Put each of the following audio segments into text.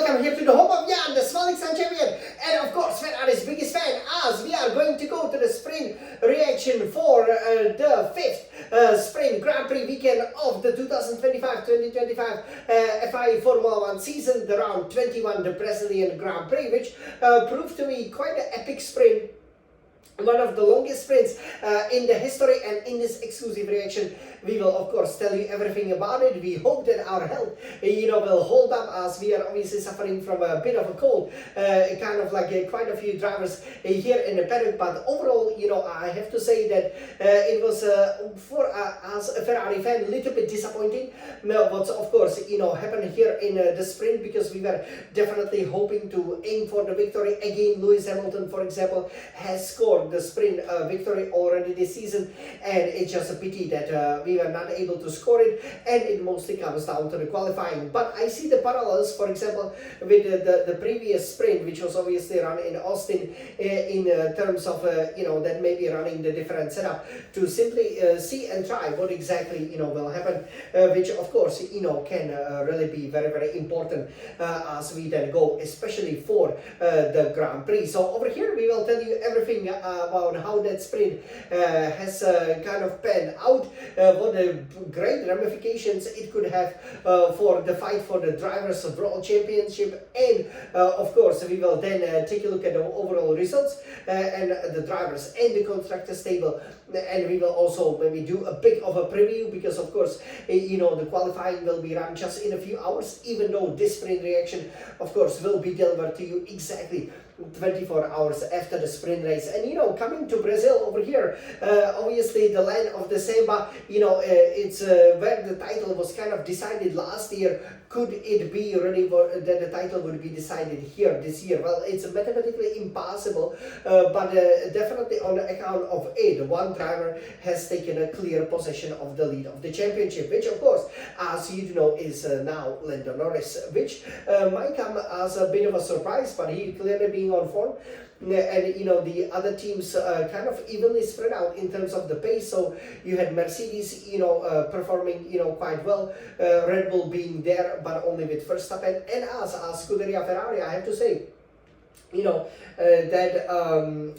welcome here to the home of Jan, the Smalixan champion, and of course Ferrari's biggest fan, as we are going to go to the sprint reaction for the 5th sprint Grand Prix weekend of the 2025-2025 FIA Formula 1 season, the round 21, the Brazilian Grand Prix, which proved to be quite an epic sprint. One of the longest sprints in the history, and in this exclusive reaction we will of course tell you everything about it. We hope that our health will hold up, as we are obviously suffering from a bit of a cold, kind of like quite a few drivers here in the paddock, but overall I have to say that it was for as a Ferrari fan a little bit disappointing what of course happened here in the sprint, because we were definitely hoping to aim for the victory. Again, Lewis Hamilton, for example, has scored the sprint victory already this season, and it's just a pity that we were not able to score it, and it mostly comes down to the qualifying. But I see the parallels, for example, with the previous sprint, which was obviously run in Austin, in terms of that maybe running the different setup to simply see and try what exactly will happen, which of course can really be very, very important as we then go, especially for the Grand Prix. So over here we will tell you everything about how that sprint has kind of panned out, what the great ramifications it could have for the fight for the Drivers' World Championship, and of course we will then take a look at the overall results and the drivers and the constructors table, and we will also maybe do a bit of a preview, because of course the qualifying will be run just in a few hours, even though this sprint reaction of course will be delivered to you exactly 24 hours after the sprint race. And coming to Brazil over here, obviously the land of the samba, it's where the title was kind of decided last year. Could it be really that the title would be decided here this year? Well, it's mathematically impossible, but definitely on account of it, one driver has taken a clear possession of the lead of the championship, which of course, as you know, is now Lando Norris, which might come as a bit of a surprise, but he clearly being on form. And the other teams kind of evenly spread out in terms of the pace. So you had Mercedes performing quite well, Red Bull being there but only with Verstappen, and as Scuderia Ferrari, I have to say that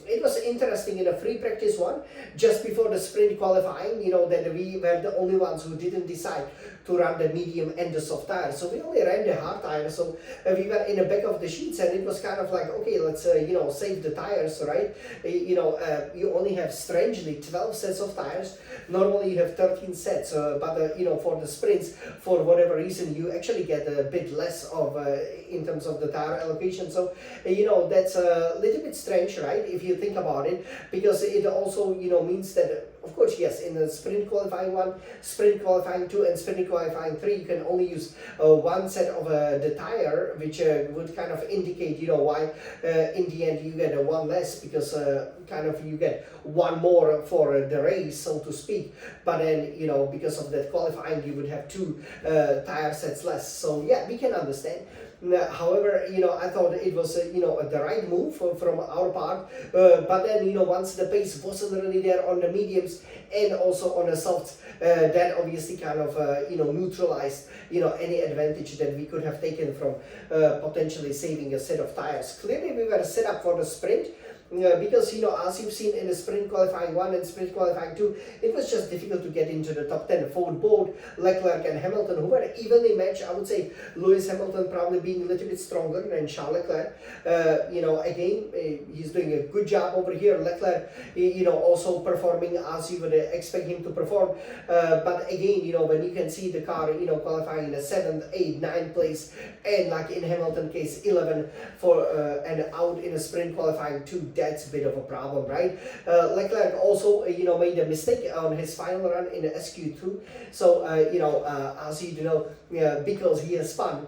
it was interesting in a free practice one just before the sprint qualifying, that we were the only ones who didn't decide to run the medium and the soft tires. So we only ran the hard tires, so we were in the back of the sheets, and it was kind of like, okay, let's save the tires, right? You only have strangely 12 sets of tires. Normally you have 13 sets, but for the sprints, for whatever reason, you actually get a bit less of in terms of the tire allocation. So that's a little bit strange, right, if you think about it, because it also means that of course, yes, in the sprint qualifying 1, sprint qualifying 2, and sprint qualifying 3, you can only use one set of the tire, which would kind of indicate why in the end you get one less, because kind of you get one more for the race, so to speak. But then because of that qualifying, you would have 2 tire sets less. So yeah, we can understand. However, I thought it was the right move from our part, but then once the pace wasn't really there on the mediums and also on the softs, that obviously kind of neutralized any advantage that we could have taken from potentially saving a set of tires. Clearly we were set up for the sprint, because as you've seen in the sprint qualifying 1 and sprint qualifying 2, it was just difficult to get into the top 10 for both Leclerc and Hamilton, who were evenly matched. I would say Lewis Hamilton probably being a little bit stronger than Charles Leclerc. Again, he's doing a good job over here. Leclerc, also performing as you would expect him to perform. But again, when you can see the car, qualifying in the 7th, 8th, 9th place, and like in Hamilton case 11 for and out in a sprint qualifying 2. That's a bit of a problem, right? Leclerc also, made a mistake on his final run in the SQ2. So, as you know, because he has spun,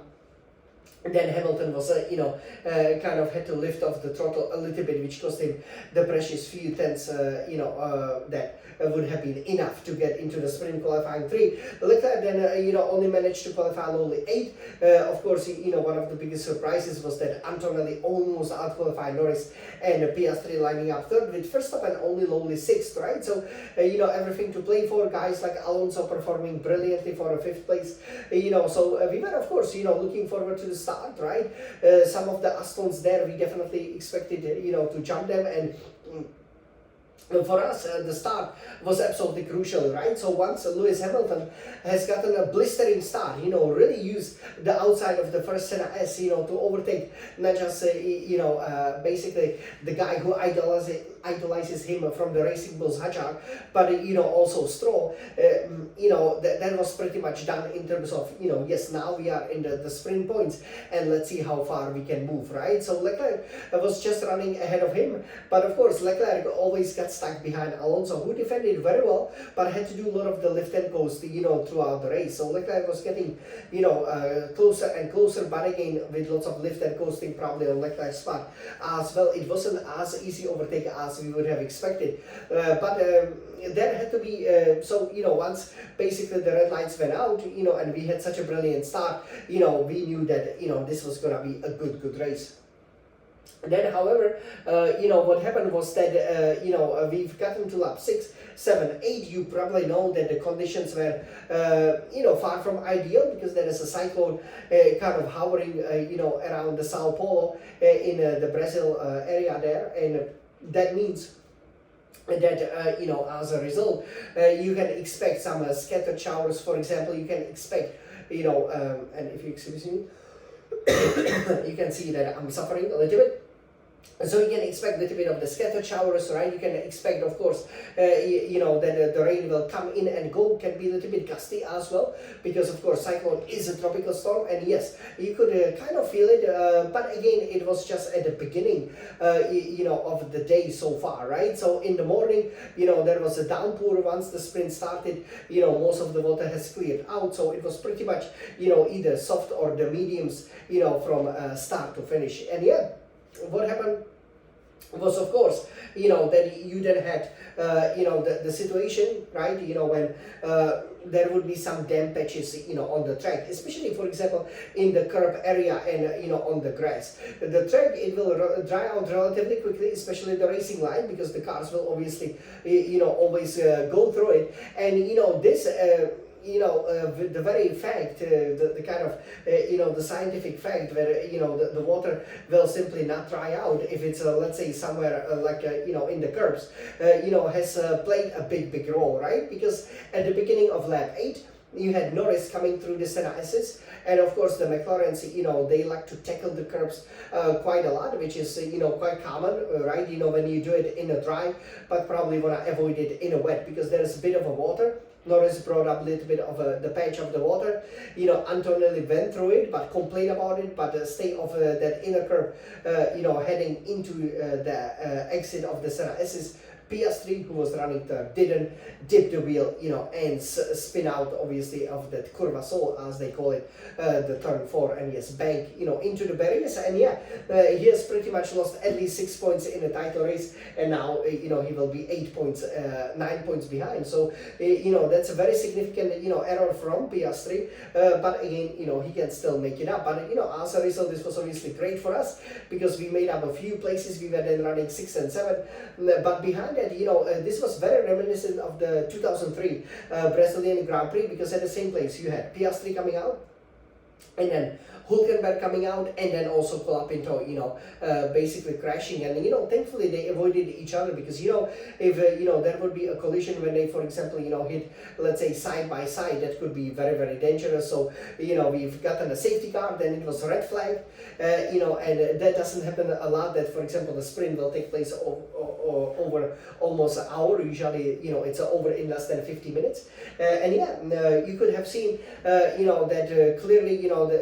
and then Hamilton was, kind of had to lift off the throttle a little bit, which cost him the precious few tenths, that would have been enough to get into the sprint qualifying 3. Leclerc then, only managed to qualify only 8. Of course, one of the biggest surprises was that Antonelli almost out-qualified Norris, and Piastri lining up 3rd, with Verstappen only lowly 6th, right? So, everything to play for. Guys like Alonso performing brilliantly for a 5th place. So we were, of course, looking forward to the start start, right? Some of the Astons there, we definitely expected, to jump them, and for us, the start was absolutely crucial, right? So once Lewis Hamilton has gotten a blistering start, really used the outside of the first Senna S, to overtake not just, basically the guy who idolizes him from the Racing Bulls Hajar, but also Stroll. That was pretty much done in terms of yes, now we are in the sprint points, and let's see how far we can move, right? So Leclerc was just running ahead of him, but of course Leclerc always got stuck behind Alonso, who defended very well, but had to do a lot of the lift and coast, throughout the race. So Leclerc was getting, closer and closer, but again, with lots of lift and coasting probably on Leclerc's part as well. It wasn't as easy overtake as we would have expected, but there had to be, once basically the red lights went out, and we had such a brilliant start, we knew that, this was going to be a good race. Then, however, what happened was that, we've gotten to lap 6, 7, 8. You probably know that the conditions were, far from ideal, because there is a cyclone kind of hovering, around the Sao Paulo in the Brazil area there. And that means that, as a result, you can expect some scattered showers, for example. You can expect, and if you excuse me, you can see that I'm suffering a little bit. So you can expect a little bit of the scattered showers, right? You can expect, of course, that the rain will come in and go, can be a little bit gusty as well, because of course cyclone is a tropical storm, and yes, you could kind of feel it, but again, it was just at the beginning, of the day so far, right? So in the morning, there was a downpour. Once the sprint started, most of the water has cleared out, so it was pretty much, either soft or the mediums, from start to finish. And yeah, what happened was, of course, that you then had, the situation, right, when there would be some damp patches, on the track, especially, for example, in the curb area and, on the grass. The track, it will dry out relatively quickly, especially the racing line, because the cars will obviously, always go through it. And, this... the very fact, the kind of, the scientific fact where, the water will simply not dry out if it's, let's say, somewhere in the curbs, has played a big role, right? Because at the beginning of lap 8, you had Norris coming through the Senna S's, and of course the McLarens, they like to tackle the curbs quite a lot, which is, quite common, right? When you do it in a dry, but probably want to avoid it in a wet, because there's a bit of a water. Norris brought up a little bit of the patch of the water. Antonelli went through it, but complained about it, but stay off that inner curve, heading into the exit of the Senna S's. Piastri, who was running third, didn't dip the wheel, and spin out, obviously, of that curva sol, as they call it, the turn 4, and yes, bank, into the barriers. And yeah, he has pretty much lost at least 6 points in the title race, and now, he will be 9 points behind. So, that's a very significant, error from Piastri, but again, he can still make it up. But, as a result, this was obviously great for us, because we made up a few places. We were then running 6 and 7, but behind that, this was very reminiscent of the 2003 Brazilian Grand Prix, because at the same place you had Piastri coming out, and then Hülkenberg coming out, and then also Colapinto, basically crashing. And, thankfully they avoided each other, because, if, there would be a collision when they, for example, hit, let's say, side by side, that could be very dangerous. So, we've gotten a safety car, then it was a red flag, and that doesn't happen a lot, that, for example, the sprint will take place over almost an hour. Usually, it's over in less than 50 minutes. And yeah, you could have seen, that clearly,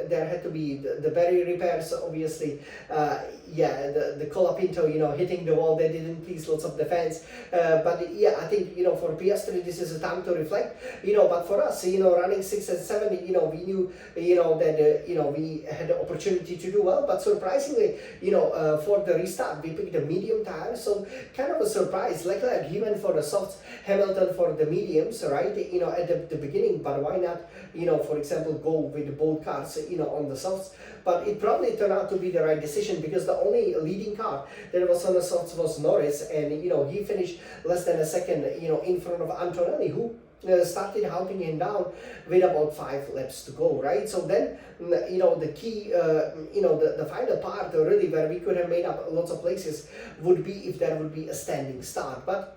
there had to be the barrier repairs, obviously. The Colapinto, hitting the wall, that didn't please lots of the fans. But yeah, I think, for Piastri, this is a time to reflect. But for us, running 6 and 7, we knew, that, we had the opportunity to do well. But surprisingly, for the restart, we picked a medium tire. So kind of a surprise. Leclerc, he went for the softs, Hamilton for the mediums, right? At the beginning. But why not, for example, go with both cars, on the softs? But it probably turned out to be the right decision, because the only leading car that was on the softs was Norris, and he finished less than a second, in front of Antonelli, who started hunting him down with about 5 laps to go, right? So then, the key, the final part really where we could have made up lots of places would be if there would be a standing start. But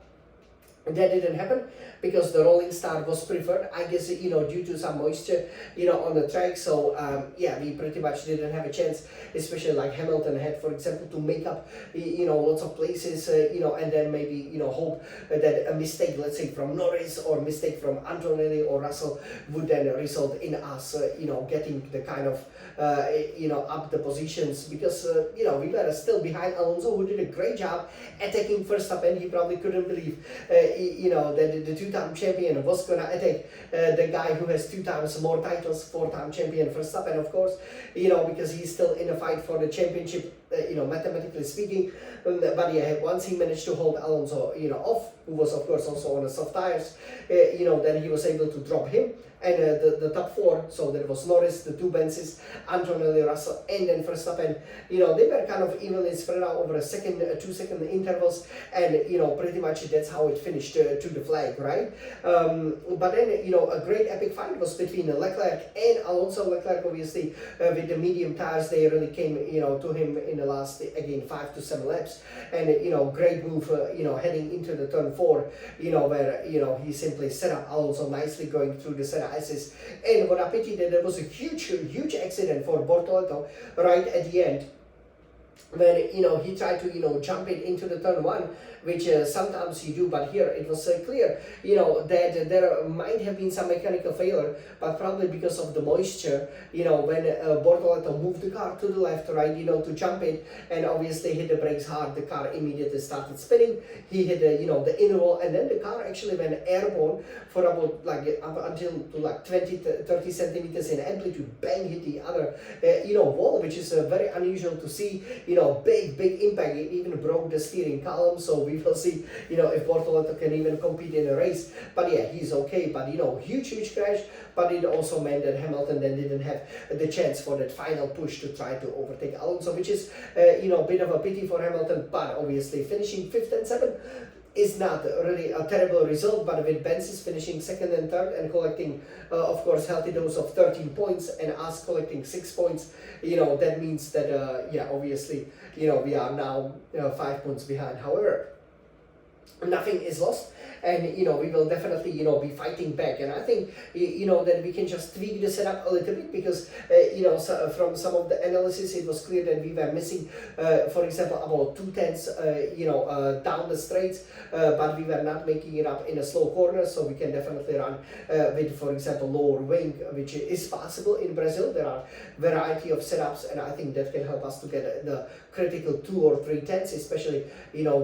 that didn't happen because the rolling start was preferred, I guess, due to some moisture, on the track. So, we pretty much didn't have a chance, especially like Hamilton had, for example, to make up, lots of places, and then maybe, hope that a mistake, let's say, from Norris or mistake from Antonelli or Russell would then result in us, getting the kind of, up the positions because, we were still behind Alonso, who did a great job attacking Verstappen. He probably couldn't believe, that the two-time champion was gonna attack the guy who has 2 times more titles, 4-time champion Verstappen, of course, because he's still in a fight for the championship, mathematically speaking. But yeah, once he managed to hold Alonso, off, who was of course also on the soft tires, then he was able to drop him. And the top 4, so there was Norris, the 2 Benzes, Antonelli, Russell, and then Verstappen, they were kind of evenly spread out over a 2-second intervals, and, pretty much that's how it finished to the flag, right? But then, a great epic fight was between Leclerc and Alonso. Leclerc, obviously, with the medium tires, they really came, to him in the last, again, 5 to 7 laps, and, great move, heading into the turn 4, where, he simply set up Alonso nicely going through the center assist. And what a pity that there was a huge accident for Bortoleto right at the end, when he tried to jump it into the turn 1, which sometimes you do, but here it was clear that there might have been some mechanical failure, but probably because of the moisture, when Bortoleto moved the car to the left, right, to jump it, and obviously hit the brakes hard, the car immediately started spinning. He hit the inner wall, and then the car actually went airborne for about up until to 20-30 centimeters in amplitude, bang, hit the other wall, which is very unusual to see. Big impact. It even broke the steering column, so we will see, if Bortoleto can even compete in a race. But yeah, he's okay. But huge crash. But it also meant that Hamilton then didn't have the chance for that final push to try to overtake Alonso, which is a bit of a pity for Hamilton. But obviously finishing 5th and 7th is not really a terrible result, but with Benzes finishing 2nd and 3rd and collecting, of course, healthy dose of 13 points and us collecting 6 points, that means that, obviously, we are now 5 points behind. However, nothing is lost, and we will definitely be fighting back. And I think that we can just tweak the setup a little bit, because so from some of the analysis it was clear that we were missing, for example, about 2/10 down the straights, but we were not making it up in a slow corner. So we can definitely run with, for example, lower wing, which is possible in Brazil. There are variety of setups, and I think that can help us to get the critical 2 or 3 tenths, especially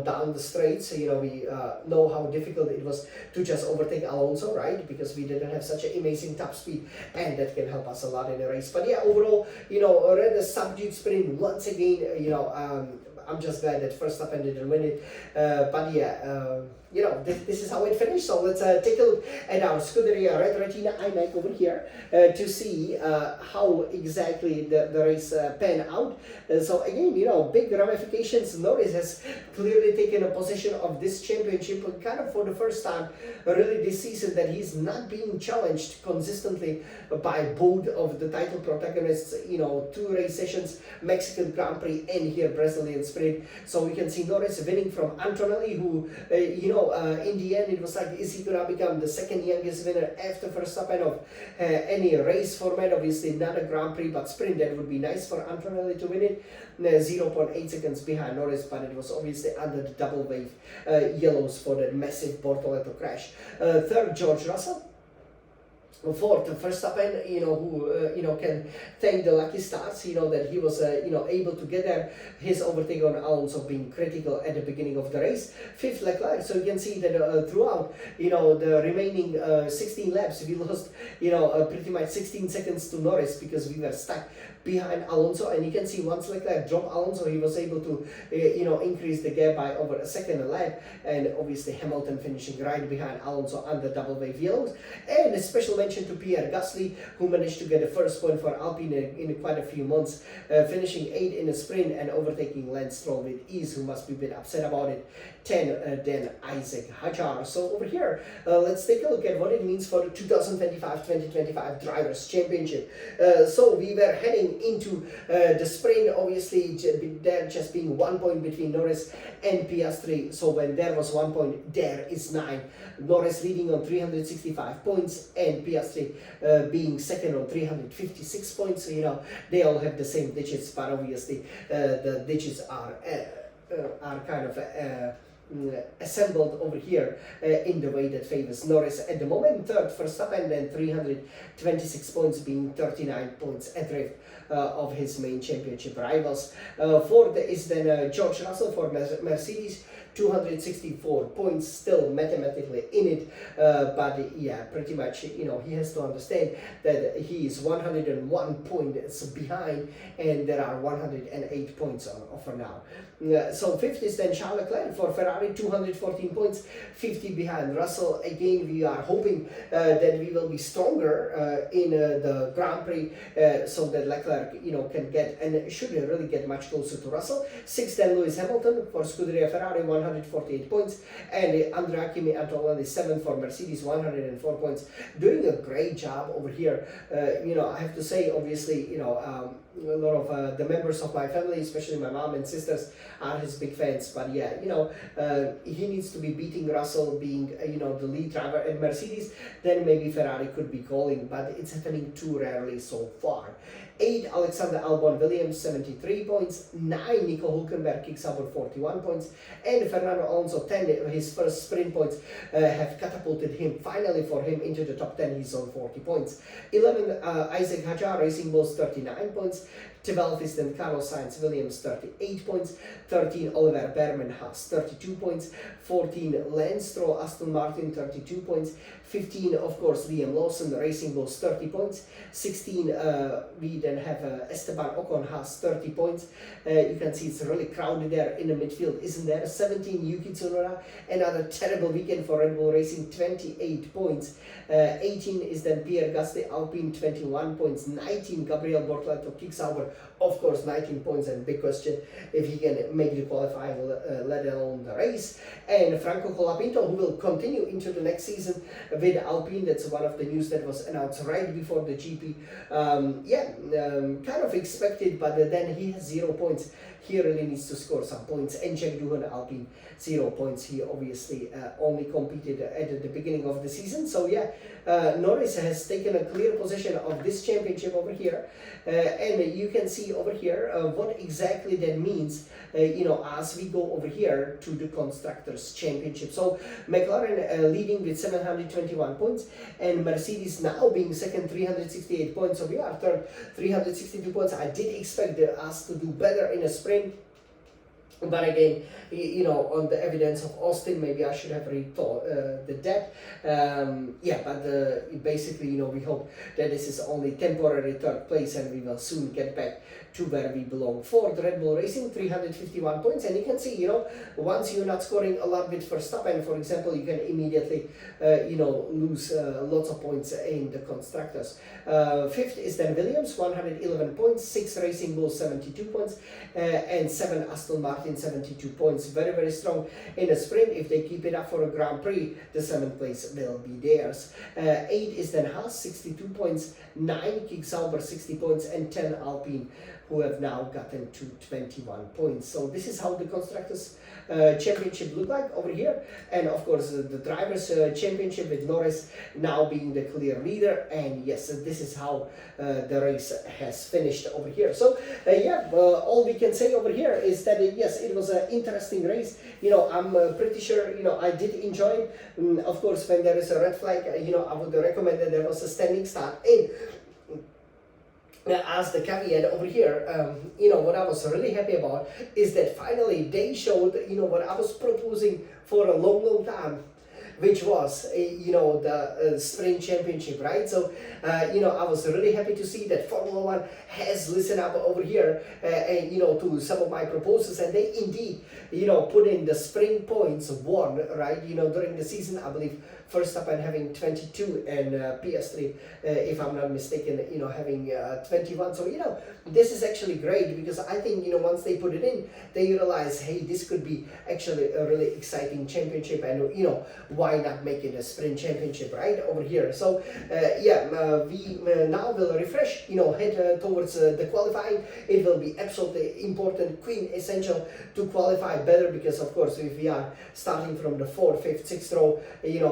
down the straights. We know how difficult it was to just overtake Alonso, right? Because we didn't have such an amazing top speed, and that can help us a lot in the race. But yeah, overall, a subdued sprint once again. I'm just glad that Verstappen didn't win it. But yeah, this is how it finished. So let's take a look at our Scuderia Red Retina iMac over here to see how exactly the race panned out. So again, big ramifications. Norris has clearly taken a position of this championship kind of for the first time really this season, that he's not being challenged consistently by both of the title protagonists. 2 race sessions, Mexican Grand Prix and here Brazilian Sprint. So we can see Norris winning from Antonelli, who in the end it was like, is he gonna become the 2nd youngest winner after Verstappen of any race format? Obviously not a Grand Prix, but Sprint, that would be nice for Antonelli to win it. 0.8 seconds behind Norris, but it was obviously under the double wave yellows for that massive Bortoleto crash. 3rd, George Russell. 4th, Verstappen, who can thank the lucky stars, that he was able to get there. His overtake on Alonso being critical at the beginning of the race. 5th, Leclerc. So you can see that throughout the remaining 16 laps, we lost pretty much 16 seconds to Norris, because we were stuck behind Alonso, and you can see once Leclerc dropped Alonso, he was able to increase the gap by over a second a lap, and obviously Hamilton finishing right behind Alonso under double wave yellows. And a special mention to Pierre Gasly, who managed to get the first point for Alpine in quite a few months, finishing 8th in a sprint and overtaking Lance Stroll with ease, who must be a bit upset about it. 10 then Isaac Hadjar. So over here, let's take a look at what it means for the 2025-2025 Drivers' Championship. So we were heading into the sprint, obviously there just being 1 point between Norris and Piastri. So when there was 1 point, there is 9. Norris leading on 365 points and Piastri being second on 356 points. So, they all have the same digits, but obviously the digits are kind of assembled over here in the way that favors Norris at the moment. Third, Verstappen, then 326 points, being 39 points adrift of his main championship rivals. Fourth is then George Russell for Mercedes, 264 points, still mathematically in it, but yeah, pretty much, he has to understand that he is 101 points behind, and there are 108 points on offer now. So fifth is then Charles Leclerc for Ferrari, 214 points, 50 behind Russell. Again, we are hoping that we will be stronger in the Grand Prix, so that Leclerc, can get and should really get much closer to Russell. Sixth then Lewis Hamilton for Scuderia Ferrari, 148 points, and Andrea Kimi Antonelli 7th for Mercedes, 104 points, doing a great job over here. I have to say, obviously, a lot of the members of my family, especially my mom and sisters, are his big fans. But yeah, he needs to be beating Russell, being the lead driver at Mercedes. Then maybe Ferrari could be calling, but it's happening too rarely so far. 8, Alexander Albon Williams, 73 points. 9, Nico Hülkenberg kicks out with 41 points. And Fernando Alonso, 10, his first sprint points have catapulted him, finally for him, into the top 10. He's on 40 points. 11, Isaac Hadjar, Racing Bulls, 39 points. 12 is then Carlos Sainz Williams, 38 points. 13, Oliver Behrman Haas, 32 points. 14, Lance Stroll Aston Martin, 32 points. 15, of course, Liam Lawson Racing Bulls, 30 points. 16, we then have Esteban Ocon Haas, 30 points. You can see it's really crowded there in the midfield, isn't there? 17, Yuki Tsunoda, another terrible weekend for Red Bull Racing, 28 points. 18 is then Pierre Gasly Alpine, 21 points. 19, Gabriel Bortoleto kicks over, of course, 19 points, and big question if he can make the qualifying, let alone the race. And Franco Colapinto, who will continue into the next season with Alpine. That's one of the news that was announced right before the GP. Kind of expected, but then he has 0 points. He really needs to score some points. And Jack Doohan Alpine, 0 points. He obviously only competed at the beginning of the season. So yeah, Norris has taken a clear possession of this championship over here. And you can see over here what exactly that means, as we go over here to the Constructors' Championship. So McLaren leading with 721 points, and Mercedes now being second, 368 points. So we are third, 362 points. I did expect us to do better in a sprint. But again, on the evidence of Austin, maybe I should have rethought that. But basically, we hope that this is only temporary third place, and we will soon get back to where we belong. Fourth, Red Bull Racing, 351 points, and you can see, once you're not scoring a lot with Verstappen, for example, you can immediately, lose lots of points in the Constructors. Fifth is then Williams, 111 points. 6, Racing Bulls, 72 points, and 7, Aston Martin, 72 points. Very, very strong in a sprint. If they keep it up for a Grand Prix, the 7th place will be theirs. 8 is then Haas, 62 points. 9, Kick Sauber, 60 points, and 10, Alpine, who have now gotten to 21 points. So this is how the Constructors' Championship look like over here. And of course, the Drivers' Championship with Norris now being the clear leader. And yes, this is how the race has finished over here. So all we can say over here is that yes, it was an interesting race. I'm pretty sure, I did enjoy it. Of course, when there is a red flag, I would recommend that there was a standing start in. As the caveat over here, what I was really happy about is that finally they showed, what I was proposing for a long, long time. which was, the sprint championship, right? So, I was really happy to see that Formula One has listened up over here, to some of my proposals, and they indeed, put in the sprint points won, right? During the season, I believe Verstappen having 22 and Piastri, if I'm not mistaken, having 21. So, this is actually great because I think, once they put it in, they realize, hey, this could be actually a really exciting championship, and, why not make it a sprint championship, right, over here. So, we now will refresh, head towards the qualifying. It will be absolutely important, essential to qualify better because, of course, if we are starting from the 4th, 5th, 6th row,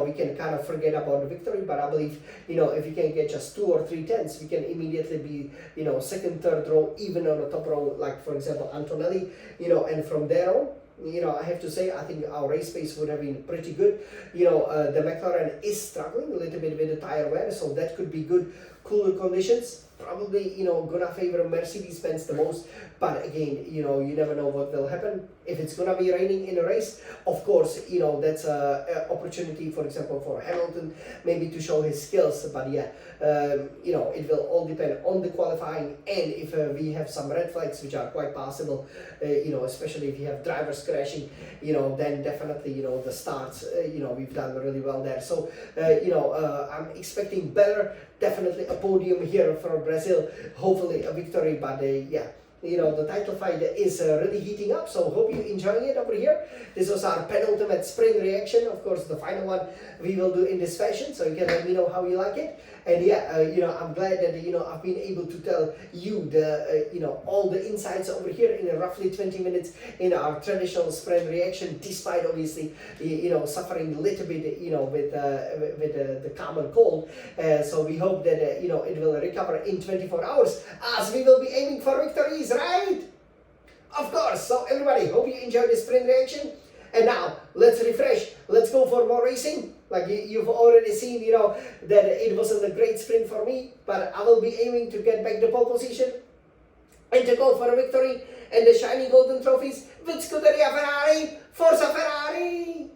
we can kind of forget about the victory. But I believe, if we can get just 2 or 3 tenths, we can immediately be, 2nd, 3rd row, even on the top row, like for example Antonelli, and from there on, I have to say, I think our race pace would have been pretty good. The McLaren is struggling a little bit with the tire wear, so that could be good. Cooler conditions, probably, gonna favor Mercedes-Benz the most. But again, you never know what will happen. If it's gonna be raining in a race, of course, that's a opportunity, for example, for Hamilton, maybe to show his skills. But yeah, it will all depend on the qualifying, and if we have some red flags, which are quite possible, especially if you have drivers crashing, then definitely, the starts, we've done really well there. So, I'm expecting better, definitely a podium here for Brazil, hopefully a victory, but the title fight is really heating up, so hope you're enjoying it over here. This was our penultimate sprint reaction. Of course, the final one we will do in this fashion, so you can let me know how you like it. And I'm glad that, I've been able to tell you all the insights over here in roughly 20 minutes in our traditional sprint reaction, despite obviously, suffering a little bit, with the common cold. So we hope that, it will recover in 24 hours as we will be aiming for victories, right? Of course. So everybody, hope you enjoyed this sprint reaction. And now, let's refresh. Let's go for more racing. Like you've already seen, that it wasn't a great sprint for me, but I will be aiming to get back the pole position and to go for a victory and the shiny golden trophies with Scuderia Ferrari. Forza Ferrari!